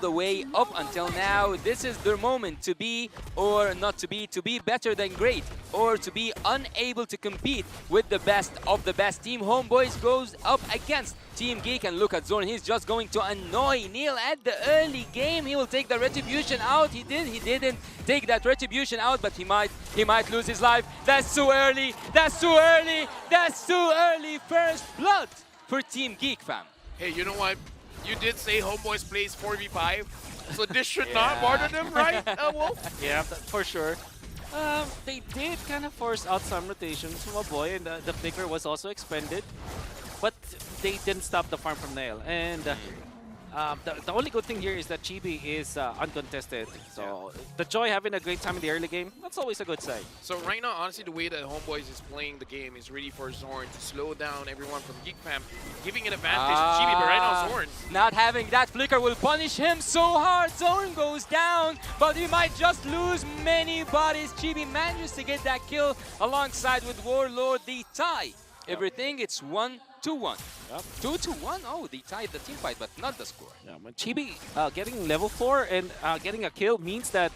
the way up until now. This is their moment to be or not to be better than great, or to be unable to compete with the best of the best. Team Homeboys goes up against Team Geek, and look at Zorn. He's just going to annoy Neil at the early game. He will take the retribution out. He didn't take that retribution out, but he might lose his life. That's too early. That's too early. That's too early. First blood for Team Geek, fam. Hey, you know what? You did say Homeboys plays 4v5, so this should not bother them, right, Wolf? Yeah, for sure. They did kind of force out some rotations from a boy, and the flicker was also expended. But they didn't stop the farm from Nail. And the only good thing here is that Chibi is uncontested. So the Joy having a great time in the early game, that's always a good sign. So right now, honestly, the way that Homeboys is playing the game is really for Zorn to slow down everyone from Geek Fam, giving an advantage to Chibi, but right now Zorn. Not having that flicker will punish him so hard. Zorn goes down, but he might just lose many bodies. Chibi manages to get that kill alongside with Warlord. The tie. Everything, it's 1-1. Yep. 2-1. Oh, they tied the team fight, but not the score. Yeah, but Chibi getting level 4 and getting a kill means that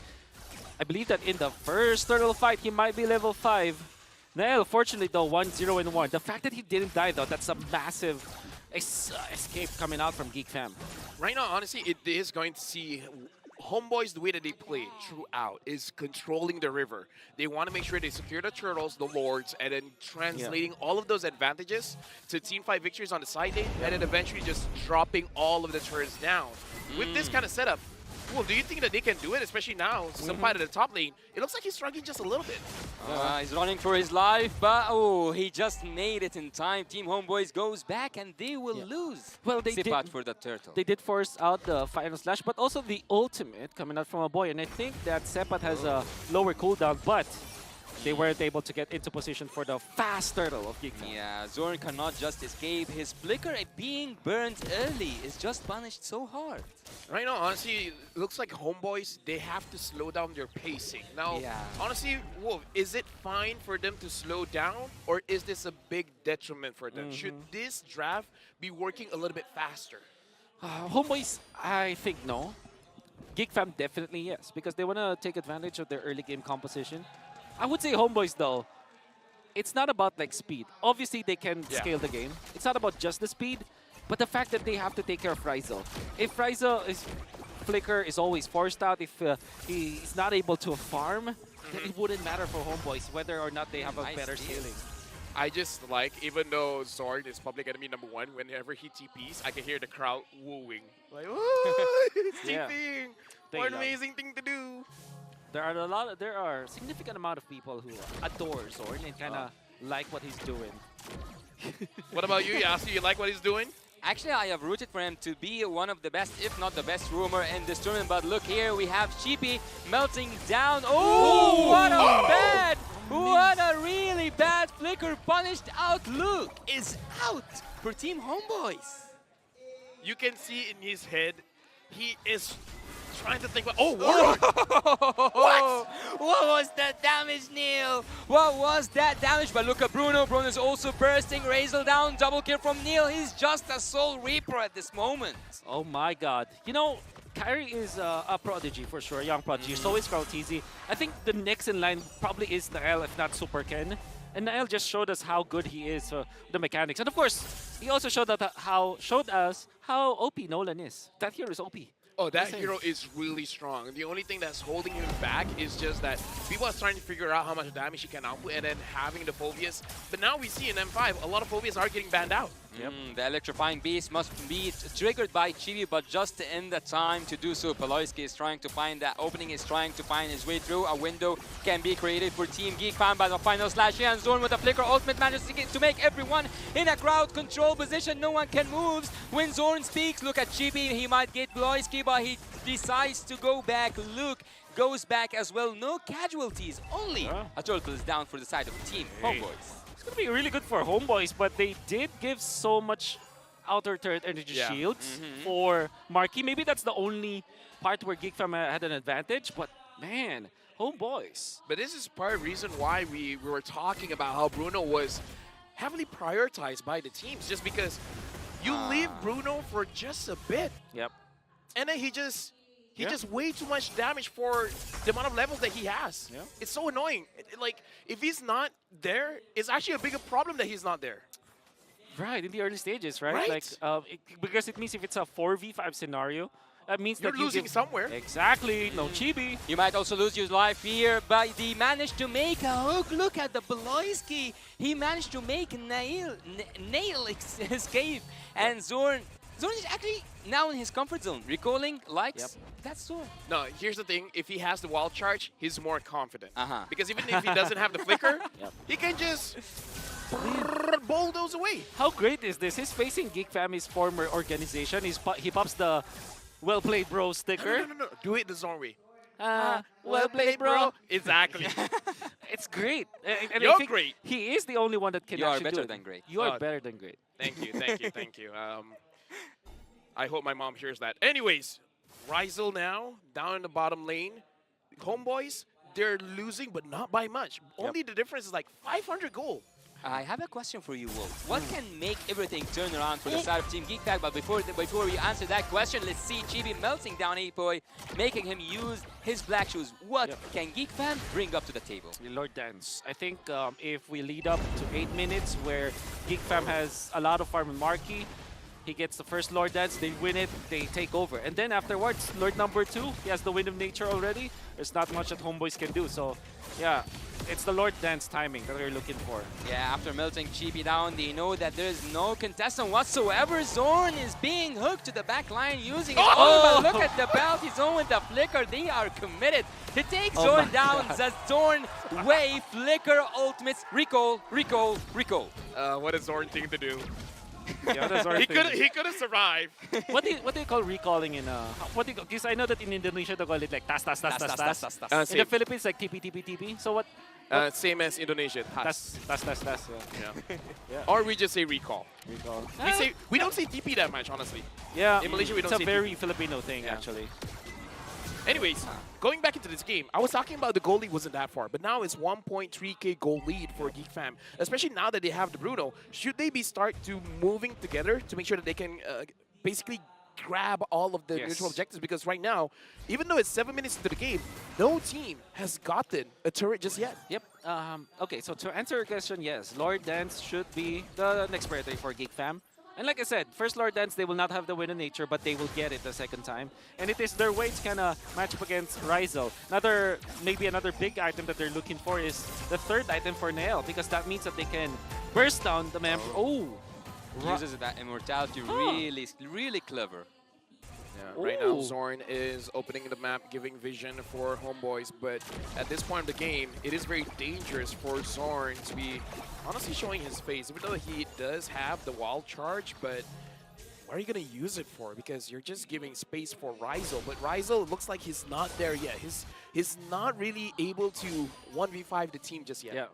I believe that in the first turtle fight, he might be level 5. Nail, fortunately, though, 1-0-1. The fact that he didn't die, though, that's a massive escape coming out from Geek Fam. Right now, honestly, it is going to see Homeboys, the way that they play throughout is controlling the river. They want to make sure they secure the turtles, the lords, and then translating all of those advantages to team fight victories on the side lane, and then eventually just dropping all of the turrets down. With this kind of setup, well, do you think that they can do it, especially now, Senpai at the top lane? It looks like he's struggling just a little bit. He's running for his life, but oh, he just made it in time. Team Homeboys goes back, and they will lose. Well, they did for the turtle. They did force out the final slash, but also the ultimate coming out from a boy. And I think that Sepat has a lower cooldown, but they weren't able to get into position for the fast turtle of Geek Fam. Yeah, Zorn cannot just escape. His flicker being burned early is just punished so hard. Right now, honestly, it looks like Homeboys, they have to slow down their pacing. Now, honestly, Wolf, is it fine for them to slow down, or is this a big detriment for them? Should this draft be working a little bit faster? Homeboys, I think no. Geek Fam definitely yes, because they want to take advantage of their early game composition. I would say Homeboys, though, it's not about like speed. Obviously, they can scale the game. It's not about just the speed, but the fact that they have to take care of Ryzel. If Ryzel's flicker is always forced out, if he's not able to farm, then it wouldn't matter for Homeboys whether or not they have a better scaling. I just like, even though Zorn is public enemy #1, whenever he TPs, I can hear the crowd wooing. Like, oh, it's TPing! What an amazing thing to do! There are a significant amount of people who adore Zorn and kind of like what he's doing. What about you, Yasu? You like what he's doing? Actually, I have rooted for him to be one of the best, if not the best roamer in this tournament. But look here, we have Chibi melting down. Oh, what a really bad flicker punished out. Luke is out for Team Homeboys. You can see in his head, he is trying to think about, Warlord! What was that damage, Neil? What was that damage? But look at Bruno. Bruno is also bursting. Razel down. Double kill from Neil. He's just a Soul Reaper at this moment. Oh my god. You know, Kyrie is a prodigy for sure, a young prodigy. So is Krautizi. I think the next in line probably is Nael, if not Super Ken. And Nael just showed us how good he is, the mechanics. And of course, he also showed us how OP Nolan is. That hero is OP. Oh, that hero is really strong. The only thing that's holding him back is just that people are trying to figure out how much damage he can output and then having the phobias. But now we see in M5, a lot of phobias are getting banned out. The electrifying beast must be triggered by Chibi, but just in the time to do so. Peloyski is trying to find that opening, is trying to find his way through. A window can be created for Team Geek Fam by the final slash here, and Zorn with a flicker ultimate manages to make everyone in a crowd control position. No one can move. When Zorn speaks, look at Chibi. He might get Peloyski, but he decides to go back. Luke goes back as well. No casualties, only a turtle is down for the side of Team Homeboys. It's going to be really good for Homeboys, but they did give so much outer turret energy shields for Marquee. Maybe that's the only part where Geek Fam had an advantage, but man, Homeboys. But this is part of the reason why we were talking about how Bruno was heavily prioritized by the teams, just because you leave Bruno for just a bit. Yep. and then he just Yeah. way too much damage for the amount of levels that he has. Yeah. It's so annoying. Like, if he's not there, it's actually a bigger problem that he's not there. Right, in the early stages, right? Right. Like, because it means if it's a 4v5 scenario, that means You're that you losing give- somewhere. Exactly, no chibi. You might also lose your life here, but he managed to make a hook. Look at the Beloyski. He managed to make a nail escape. And Zorn is actually now in his comfort zone. Recalling, likes, Yep. that's Zorn. No, here's the thing. If he has the wild charge, he's more confident. Uh-huh. Because even if he doesn't have the flicker, Yep. he can just bulldoze away. How great is this? He's facing Geek Family's former organization. He pops the well played bro sticker. No. Do it the Zorn way. Well played, bro. Exactly. It's great. And I You're think great. He is the only one that can You are actually do better it. than great. You are Oh. better than great. Thank you. I hope my mom hears that. Anyways, Rizel now down in the bottom lane. Homeboys, they're losing, but not by much. Only the difference is like 500 gold. I have a question for you, Wolf. What can make everything turn around for the side of Team Geek? But before we answer that question, let's see Chibi melting down Apoy, making him use his black shoes. What can Geek Fam bring up to the table? Lord Dance. I think if we lead up to 8 minutes where Geek Fam has a lot of farm and Marky, he gets the first Lord Dance, they win it, they take over. And then afterwards, Lord number 2, he has the Wind of Nature already. There's not much that Homeboys can do. So, yeah, it's the Lord Dance timing that we're looking for. Yeah, after melting Chibi down, they know that there's no contestant whatsoever. Zorn is being hooked to the back line using his ultimate. Look at the bounty zone with the flicker. They are committed to take Zorn down. The Zorn way flicker ultimates. Recall. What is Zorn thing to do? Yeah, that's our He thing. could have survived. What do you call recalling in because I know that in Indonesia they call it like tas. In Same. the Philippines like TP. So what? Same as Indonesia. Tas. Yeah. Yeah. Or we just say recall. Recall. We don't say TP that much, honestly. Yeah, In Malaysia, we it's don't a say very Filipino thing Yeah. actually. Anyways, going back into this game, I was talking about the goal lead wasn't that far, but now it's 1.3k goal lead for Geek Fam. Especially now that they have the Bruno, should they be start to moving together to make sure that they can basically grab all of the Yes. neutral objectives? Because right now, even though it's 7 minutes into the game, no team has gotten a turret just yet. Yep. Okay, so to answer your question, yes, Lord Dance should be the next priority for Geek Fam. And like I said, first Lord Dance, they will not have the Wind of Nature, but they will get it the second time. And it is their way to kind of match up against Rizel. Maybe another big item that they're looking for is the third item for Nail, because that means that they can burst down the member. Oh! Uses that immortality really clever. Yeah, right now, Ooh. Zorn is opening the map, giving vision for Homeboys, but at this point of the game, it is very dangerous for Zorn to be honestly showing his face, even though he does have the wild charge, but what are you going to use it for? Because you're just giving space for Rizel, but Rizel looks like he's not there yet. He's not really able to 1v5 the team just yet. Yeah.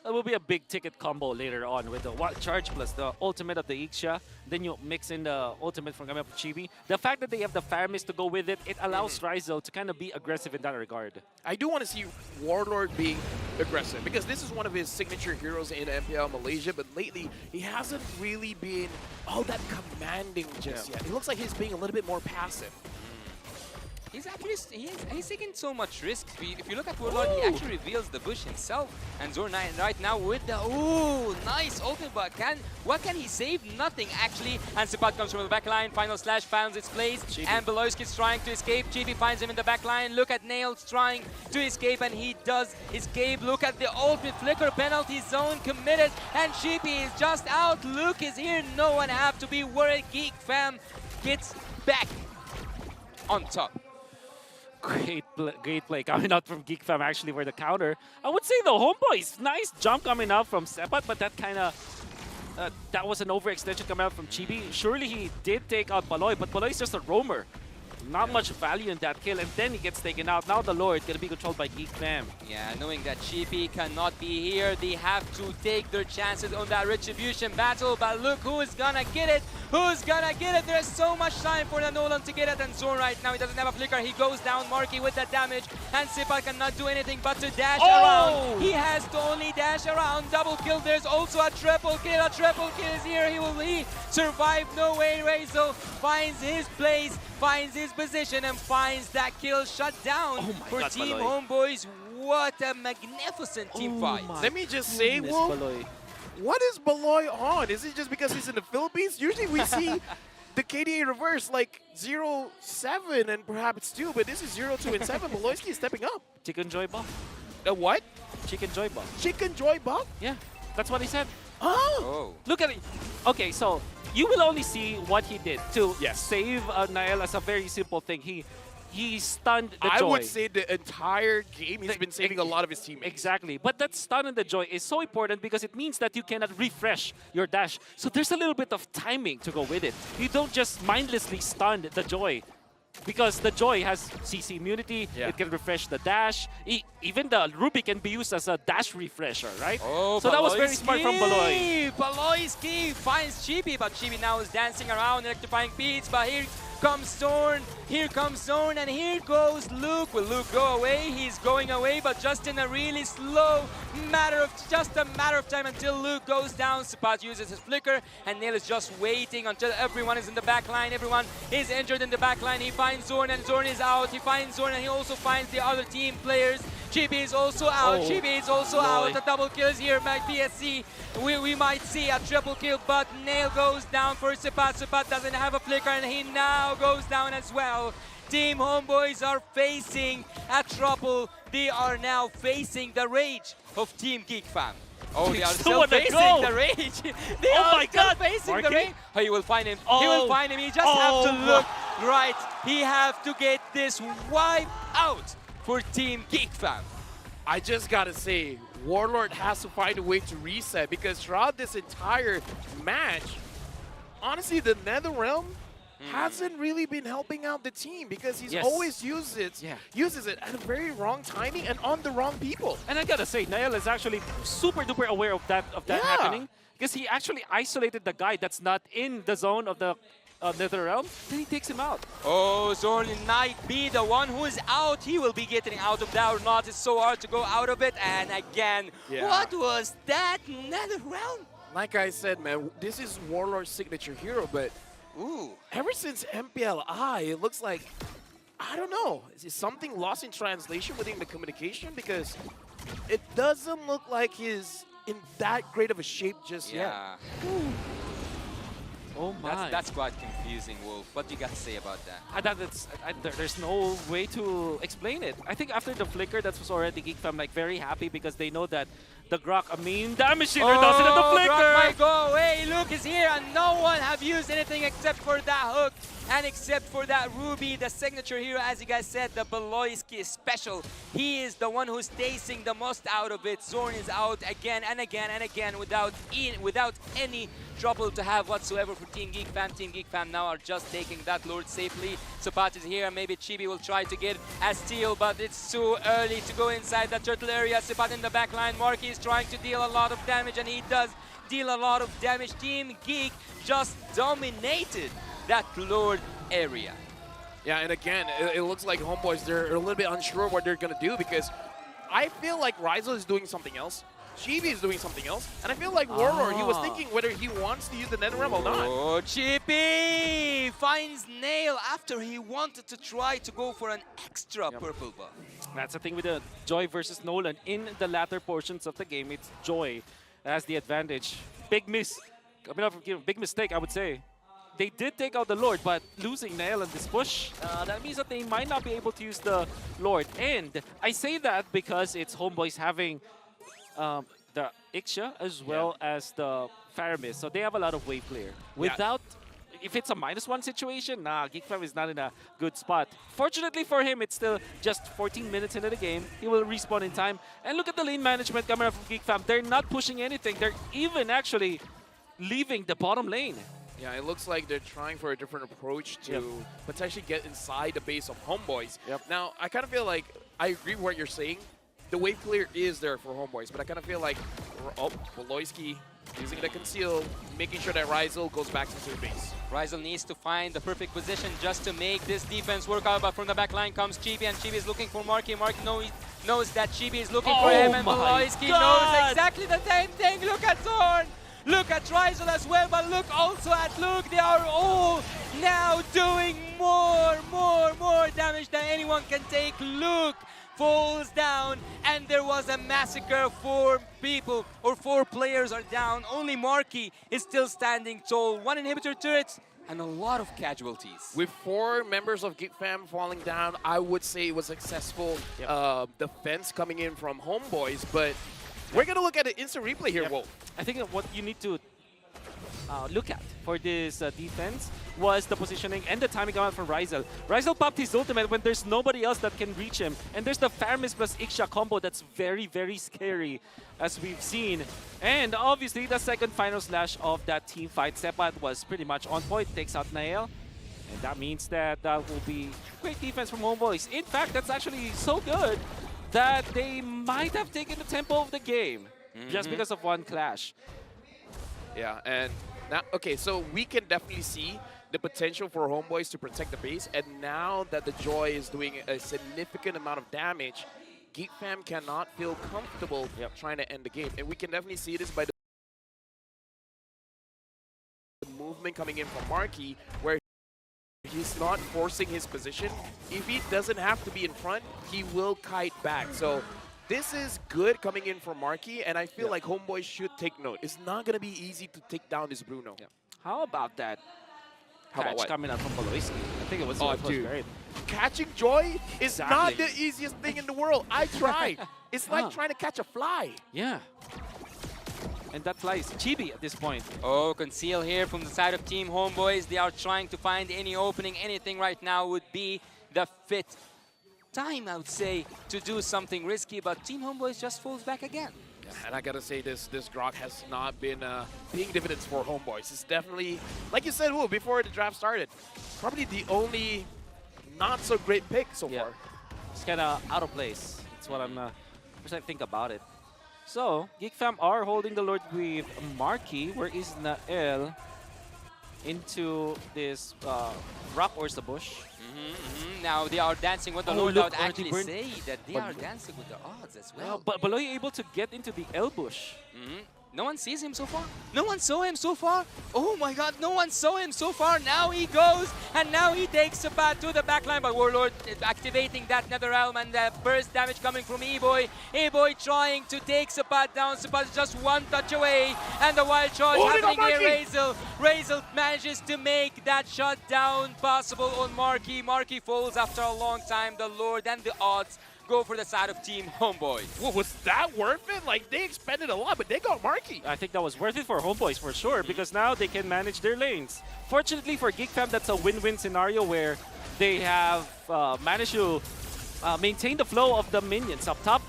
That will be a big ticket combo later on with the wild charge plus the ultimate of the Ixia. Then you mix in the ultimate from Chibi. The fact that they have the Faramis to go with it, it allows Rizel to kind of be aggressive in that regard. I do want to see Warlord being aggressive because this is one of his signature heroes in MPL Malaysia, but lately he hasn't really been all that commanding just yet. It looks like he's being a little bit more passive. He's actually he's taking so much risk. If you look at Warlord, he actually reveals the bush himself. And Zorn right now with the nice ultimate, but what can he save? Nothing actually. And Sipat comes from the back line. Final slash finds its place. Chibi. And Beloyski's trying to escape. Chibi finds him in the back line. Look at Nails trying to escape, and he does escape. Look at the ultimate flicker penalty zone committed, and Chibi is just out. Luke is here. No one have to be worried. Geek Fam gets back on top. Great play coming out from Geek Fam actually for the counter. I would say the Homeboys, nice jump coming out from Sepat, but that kind of, that was an overextension coming out from Chibi. Surely he did take out Paloy, but Paloy is just a roamer. Not much value in that kill, and then he gets taken out. Now the Lord gonna be controlled by Geek Fam. Yeah, knowing that Chibi cannot be here, they have to take their chances on that retribution battle. But look who's gonna get it. Who's gonna get it? There's so much time for the Nolan to get it. And Zorn right now, he doesn't have a flicker. He goes down, Marky with that damage. And Sipa cannot do anything but to dash around. He has to only dash around. Double kill. There's also a triple kill. A triple kill is here. He survive. No way. Rezo finds his place. finds his position and finds that kill shut down Oh my for God, Team Baloy. Homeboys. What a magnificent team fight. Let me just say, Goodness, Wolf, Baloy. what is Baloy on? Is it just because he's in the Philippines? Usually we see the KDA reverse like 0-7 and perhaps 2, but this is 0-2 and 7. Baloyski is stepping up. Chicken Joy buff. What? Chicken Joy buff. Chicken Joy buff? Yeah, that's what he said. Oh! Oh. Look at it. Okay, so you will only see what he did to Yes. save Niall as a very simple thing. He stunned the I Joy. would say the entire game he's been saving a lot of his teammates. Exactly. But that stun and the Joy is so important because it means that you cannot refresh your dash. So there's a little bit of timing to go with it. You don't just mindlessly stun the Joy. Because the Joy has CC immunity, Yeah. it can refresh the dash. Even the Ruby can be used as a dash refresher, right? Oh, so that was very smart from Baloy. Baloyski finds Chibi, but Chibi now is dancing around, electrifying beats. But here comes Zorn, and here goes Luke. Will Luke go away? He's going away, but just in a really slow matter of time until Luke goes down. Sapat uses his flicker, and Nail is just waiting until everyone is in the back line. Everyone is injured in the back line. He finds Zorn, and Zorn is out. He finds Zorn, and he also finds the other team players. Chibi is also out. Oh, Chibi is also boy. out. A double kills here. PSC. We might see a triple kill, but Nail goes down for Sapat. Sapat doesn't have a flicker, and he now goes down as well. Team Homeboys are facing a trouble. They are now facing the rage of Team GEEK fam. Oh, they are Still still wanna facing go. the rage. They Oh are my still God. facing the Marky? rage. Oh, you will find him. He Oh. will find him. He just have to Oh. look right. He have to get this wipe out for Team GEEK fam. I just gotta say, Warlord has to find a way to reset because throughout this entire match, honestly, the NetherRealm hasn't really been helping out the team because he's Yes. always uses it at a very wrong timing and on the wrong people. And I gotta say, Niall is actually super duper aware of that Yeah. happening because he actually isolated the guy that's not in the zone of the NetherRealm. Then he takes him out. Oh, Zorn might be the one who is out. He will be getting out of that or not. It's so hard to go out of it. And again, Yeah. what was that NetherRealm? Like I said, man, this is Warlord's signature hero, but Ooh. ever since MPLI, it looks like, I don't know, is something lost in translation within the communication? Because it doesn't look like he's in that great of a shape just yet. Yeah. Oh my. That's quite confusing, Wolf. What do you got to say about that? There's no way to explain it. I think after the flicker, that was already GEEK fam like very happy because they know that the Grok, a mean damage dealer, doesn't have the flicker. Grok might go away. Luke is here, and no one have used anything except for that hook and except for that Ruby, the signature hero. As you guys said, the Baloyski is special. He is the one who's tasting the most out of it. Zorn is out again and again and again without any trouble to have whatsoever for Team GEEK fam. Team GEEK fam now are just taking that Lord safely. Sapat is here, and maybe Chibi will try to get a steal, but it's too early to go inside the turtle area. Sapat in the back line. Marky is trying to deal a lot of damage, and he does deal a lot of damage. Team GEEK just dominated that Lord area. Yeah, and again, it looks like Homeboys, they're a little bit unsure what they're going to do because I feel like Rizal is doing something else. Chibi is doing something else. And I feel like Warlord, he was thinking whether he wants to use the NetherRealm or not. Oh, Chibi finds Nail after he wanted to try to go for an extra purple buff. That's the thing with the Joy versus Nolan. In the latter portions of the game, it's Joy that has the advantage. Big miss. I mean, big mistake, I would say. They did take out the Lord, but losing Nail in this push, that means that they might not be able to use the Lord. And I say that because it's Homeboys having the Ixia as well as the Faramis. So they have a lot of wave clear. Without, if it's a -1 situation, nah, GEEK fam is not in a good spot. Fortunately for him, it's still just 14 minutes into the game. He will respawn in time. And look at the lane management coming up from GEEK fam. They're not pushing anything. They're even actually leaving the bottom lane. Yeah, it looks like they're trying for a different approach to potentially get inside the base of Homeboys. Now, I kind of feel like I agree with what you're saying. The wave clear is there for Homeboys, but I kind of feel like, Baloyski using the conceal, making sure that Rizal goes back into the base. Rizal needs to find the perfect position just to make this defense work out, but from the back line comes Chibi, and Chibi is looking for Marky. Marky knows that Chibi is looking for him, and my Baloyski God. knows exactly the same thing. Look at Zorn! Look at Rizal as well, but look also at Luke. They are all now doing more damage than anyone can take. Luke falls down, and there was a massacre. 4 people or 4 players are down. Only Marky is still standing tall. 1 inhibitor turret and a lot of casualties. With 4 members of Geek Fam falling down, I would say it was successful defense coming in from Homeboys, but we're going to look at the instant replay here, Wolf. I think that what you need to look at for this defense was the positioning and the timing out for Rizal. Rizal popped his ultimate when there's nobody else that can reach him. And there's the Faramis plus Ixia combo that's very, very scary, as we've seen. And obviously, the second final slash of that team fight, Sepat was pretty much on point, takes out Nael. And that means that that will be great defense from Homeboys. In fact, that's actually so good that they might have taken the tempo of the game just because of one clash. Yeah, and now, okay, so we can definitely see the potential for Homeboys to protect the base, and now that the Joy is doing a significant amount of damage, Geek Fam cannot feel comfortable trying to end the game. And we can definitely see this by the movement coming in from Marky, where he's not forcing his position. If he doesn't have to be in front, he will kite back. So this is good coming in from Marky, and I feel like Homeboys should take note. It's not going to be easy to take down this Bruno. How about that? How about what? Coming out from Baloisky. I think it was, dude. great. Catching Joy is not the easiest thing in the world. I tried. It's like trying to catch a fly. Yeah. And that fly is Chibi at this point. Oh, conceal here from the side of Team Homeboys. They are trying to find any opening. Anything right now would be the fit time, I would say, to do something risky, but Team Homeboys just falls back again. Yeah, and I gotta say, this Grok has not been paying dividends for Homeboys. It's definitely, like you said, before the draft started, probably the only not so great pick so far. It's kind of out of place. That's what I think about it. So, Geek Fam are holding the Lord with Marky. Where is Nael? Into this rock or the bush. Now they are dancing with the Lord. I would actually say that they are dancing with the odds as well. But Baloy able to get into the L bush. No one sees him so far. No one saw him so far. Oh my god, no one saw him so far. Now he goes, and now he takes a bat to the backline. But Warlord activating that Nether Realm, and the burst damage coming from E-Boy. E-Boy trying to take Sapat down. Sapat just one touch away, and the wild charge happening here. Razel manages to make that shot down possible on Marky. Marky falls after a long time. The Lord and the odds go for the side of Team Homeboys. Well, was that worth it? Like, they expended a lot, but they got Marky. I think that was worth it for Homeboys for sure, because now they can manage their lanes. Fortunately for Geek Fam, that's a win-win scenario where they have managed to maintain the flow of the minions up top.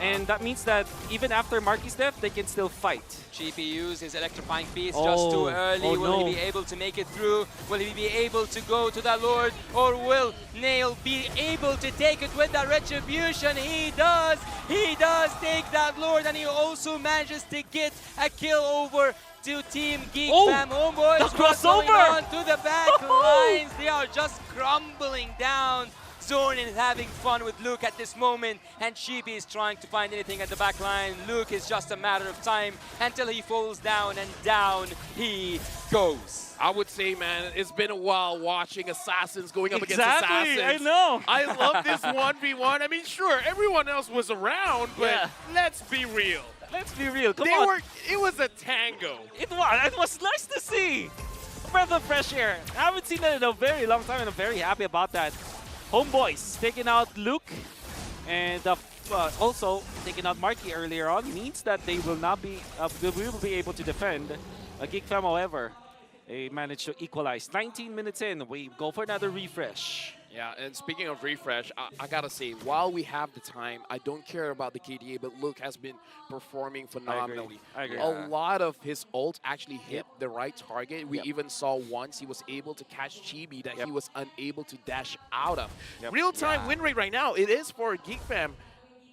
And that means that even after Marky's death, they can still fight. GP used his electrifying piece just too early. Will he be able to make it through? Will he be able to go to the Lord? Or will Nail be able to take it with the Retribution? He does! He does take that Lord, and he also manages to get a kill over to Team Geek Fam. Homeboys, what's going on to the back lines? They are just crumbling down. Zorn is having fun with Luke at this moment, and Chibi is trying to find anything at the back line. Luke is just a matter of time until he falls down, and down he goes. I would say, man, it's been a while watching Assassins going up against Assassins. I know. I love this 1v1. I mean, sure, everyone else was around, but let's be real. Let's be real. Come on. It was a tango. It was nice to see. A breath of fresh air. I haven't seen that in a very long time, and I'm very happy about that. Homeboys taking out Luke, and also taking out Marky earlier on means that they will not be will be able to defend. Geek Fam, however, they managed to equalize. 19 minutes in, we go for another refresh. Yeah, and speaking of refresh, I gotta say, while we have the time, I don't care about the KDA, but Luke has been performing phenomenally. I agree. A lot of his ult actually hit the right target. We even saw once he was able to catch Chibi that he was unable to dash out of. Real-time win rate right now, it is for Geek Fam.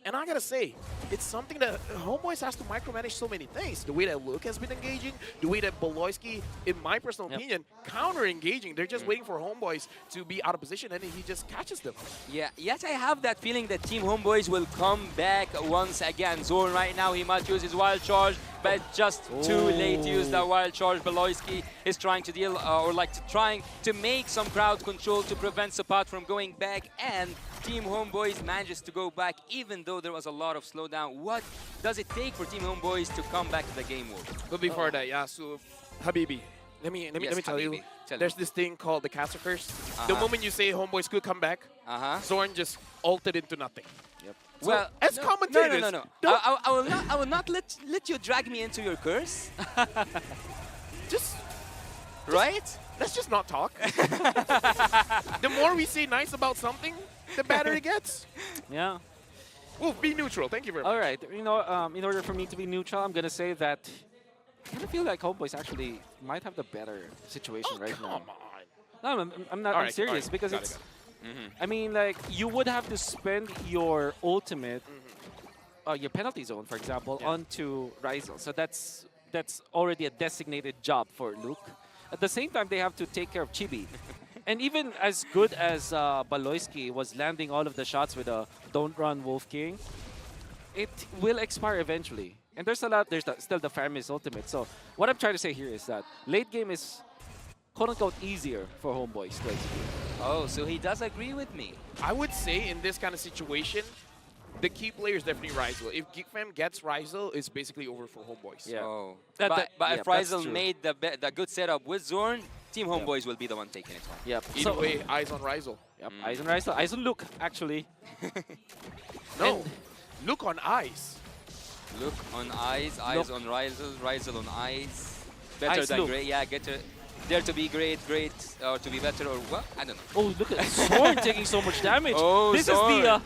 And I gotta say, it's something that Homeboys has to micromanage so many things. The way that Luke has been engaging, the way that Baloisky, in my personal opinion, counter-engaging. They're just waiting for Homeboys to be out of position, and he just catches them. Yeah, yet I have that feeling that Team Homeboys will come back once again. Zorn right now, he might use his wild charge, but just too late to use that wild charge. Beloyski is trying to deal, trying to make some crowd control to prevent Sapat from going back, and Team Homeboys manages to go back even though there was a lot of slowdown. What does it take for Team Homeboys to come back to the game, Wolf? But before that, yeah, so Habibi, let me tell you, there's this thing called the Castle Curse. The moment you say Homeboys could come back, Zorn just altered into nothing. Yep. So, Well, as commentators, no. I will not let you drag me into your curse. just Right? let's just not talk. The more we say nice about something, the better it gets. Yeah. Wolf, be neutral. Thank you very much. All right. You know, in order for me to be neutral, I'm gonna say that I kind of feel like Homeboys actually might have the better situation right now. Come on. No, I'm not. All I'm right, serious all right. because Got it's. it. I mean, like you would have to spend your ultimate, your penalty zone, for example, onto Ryzel. So that's already a designated job for Luke. At the same time, they have to take care of Chibi. And even as good as Beloyski was landing all of the shots with a "Don't Run Wolf King," it will expire eventually. And there's still the Faramis ultimate. So what I'm trying to say here is that late game is quote-unquote easier for Homeboys to execute. Oh, so he does agree with me. I would say in this kind of situation, the key player is definitely Ryzel. If Geek Fam gets Ryzel, it's basically over for Homeboys. Yeah. Oh. That- but that- but yeah, if that's Ryzel true. made the good setup with Zorn, Team Homeboys will be the one taking it home. Yep. Either way, eyes on Ryzel. Yep. Eyes on Ryzel. Eyes on Luke, actually. No, And- look on eyes. Look on eyes, eyes on Ryzel, Ryzel on eyes. Better Eyes than look. great. Yeah, dare to be great, or to be better, or what? I don't know. Oh, look at Zorn taking so much damage. Oh, Zorn.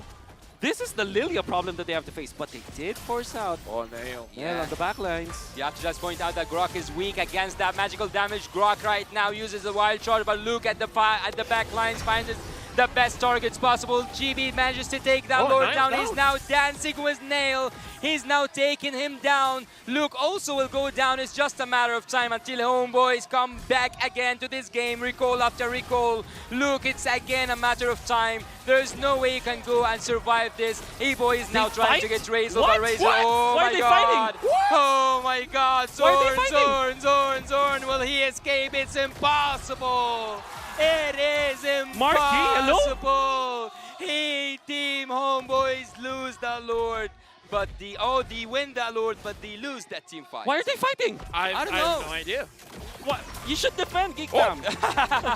This is the Lilia problem that they have to face, but they did force out. Oh, nail. Yeah, on the back lines. You have to just point out that Grok is weak against that magical damage. Grok right now uses the wild charge, but look at the back lines, finds the best targets possible. GB manages to take that Lord nice down. down. He's now dancing with Nail. He's now taking him down. Luke also will go down. It's just a matter of time until Homeboys come back again to this game. Recall after recall. Luke, it's again a matter of time. There's no way you can go and survive this. E-Boy is now They trying to fight? get Razor What? by Razor. What? Oh Why are my they god. fighting? What? Oh my god. Why are they Zorn. Will he escape? It's impossible. It is impossible. Hey, Team Homeboys lose the Lord. But they win that Lord, but they lose that team fight. Why are they fighting? I don't have know. no idea. What? You should defend Geek Fam.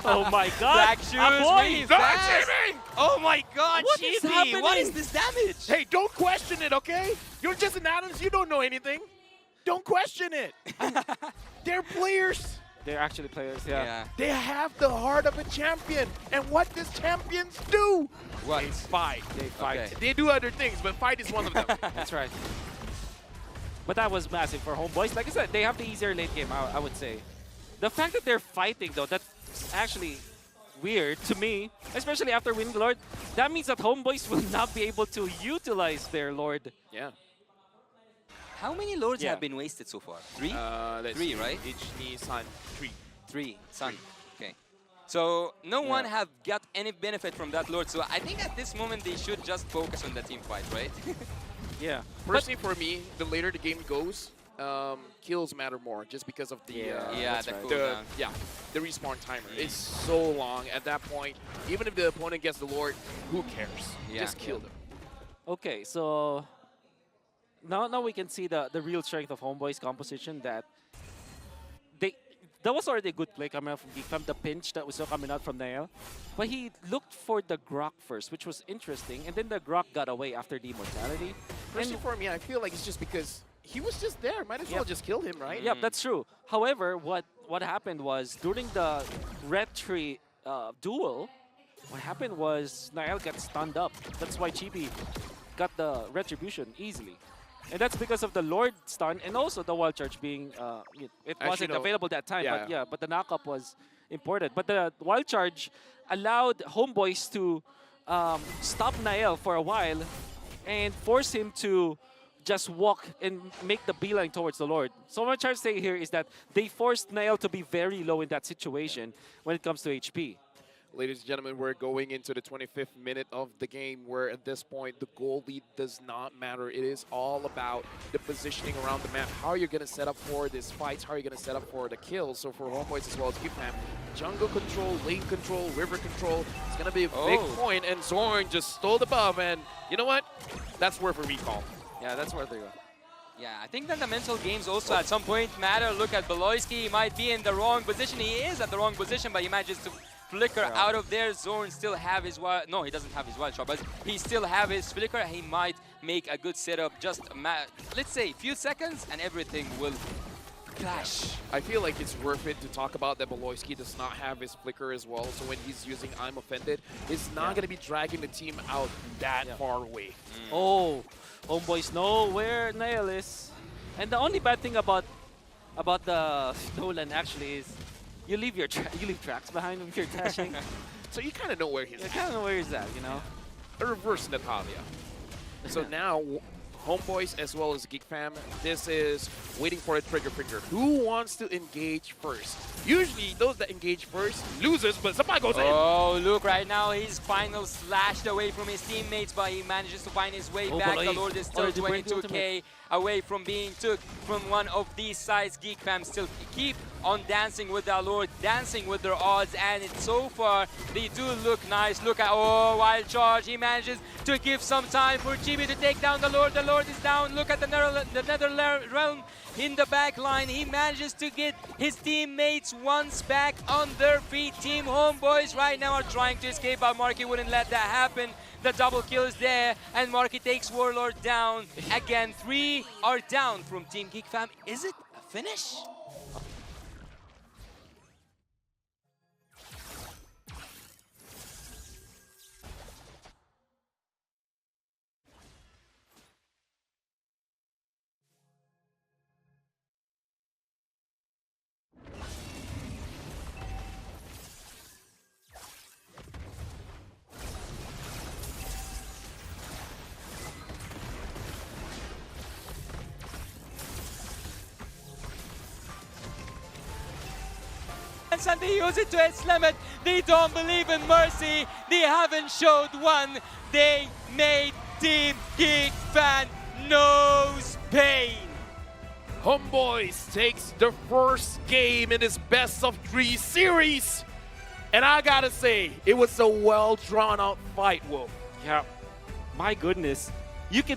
Oh my god. Black shoes, Ahoy! really fast. Oh my god, What is Chibi, happening? what is this damage? Hey, don't question it, okay? You're just an analyst. You don't know anything. Don't question it. They're players. They're actually players, yeah. They have the heart of a champion. And what does champions do? What? They fight. They fight. Okay. They do other things, but fight is one of them. That's right. But that was massive for Homeboys. Like I said, they have the easier late game, I would say. The fact that they're fighting, though, that's actually weird to me, especially after winning the Lord. That means that Homeboys will not be able to utilize their Lord. Yeah. How many Lords Yeah. have been wasted so far? Three? Let's Three, see. right? Ichni, San, 3. Three. Sun. Okay. So no one have got any benefit from that Lord. So I think at this moment they should just focus on the team fight, right? Yeah. Personally, for me, the later the game goes, kills matter more just because of the yeah, that's the right. cooldown. the respawn timer. It's so long at that point. Even if the opponent gets the Lord, who cares? Yeah. Just kill them. Okay, so now we can see the real strength of Homeboy's composition, that that was already a good play coming out from Geek Fam, the pinch that we saw coming out from Nael. But he looked for the Grok first, which was interesting, and then the Grok got away after the immortality. Personally, for me, I feel like it's just because he was just there. Might as well Yep. just kill him, right? Yep, that's true. However, what happened was during the red tree duel, what happened was Nael got stunned up. That's why Chibi got the retribution easily. And that's because of the Lord stun and also the wild charge being it Actually, wasn't no. available that time, Yeah. but but the knockup was important. But the wild charge allowed Homeboys to stop Nael for a while and force him to just walk and make the beeline towards the Lord. So what I'm trying to say here is that they forced Nael to be very low in that situation when it comes to HP. Ladies and gentlemen, we're going into the 25th minute of the game where at this point the goal lead does not matter. It is all about the positioning around the map. How you're going to set up for these fights, how you're going to set up for the kills. So for Homebois as well as GEEK, jungle control, lane control, river control, it's going to be a big point. And Zorn just stole the buff, and you know what? That's worth a recall. Yeah, that's worth it. Yeah, I think that the mental games also at some point matter. Look at Beloyski. He might be in the wrong position. He is at the wrong position, but he manages to flicker out of there. Zorn still have his wild... No, he doesn't have his wild shot, but he still have his flicker. He might make a good setup. Just, let's say, a few seconds, and everything will clash. I feel like it's worth it to talk about that Beloyski does not have his flicker as well. So when he's using I'm Offended, it's not going to be dragging the team out that far away. Oh, Homebois know where Nail is. And the only bad thing about the Stolen actually is you leave tracks behind when you're dashing. So you kind of know where he's You kind of know where he's at, you know? A reverse Natalia. So now, Homebois as well as GEEK, this is waiting for a trigger finger. Who wants to engage first? Usually, those that engage first loses, but somebody goes in. Oh, look, right now he's final slashed away from his teammates, but he manages to find his way back. The Lord is still 22k away from being took from one of these sides. GEEK still keep on dancing with the Lord, dancing with their odds, and so far they do look nice. Look at, wild charge. He manages to give some time for Chibi to take down the Lord. The Lord is down. Look at the Nether Realm in the back line. He manages to get his teammates once back on their feet. Team Homebois right now are trying to escape, but Marky wouldn't let that happen. The double kill is there, and Marky takes Warlord down. Again, 3 are down from Team GEEK. Is it a finish? And they use it to its limit. They don't believe in mercy. They haven't showed one. They made Team GEEK knows pain. Homebois takes the first game in his best-of-3 series. And I gotta say, it was a well-drawn-out fight, Wolf. Yeah. My goodness. You can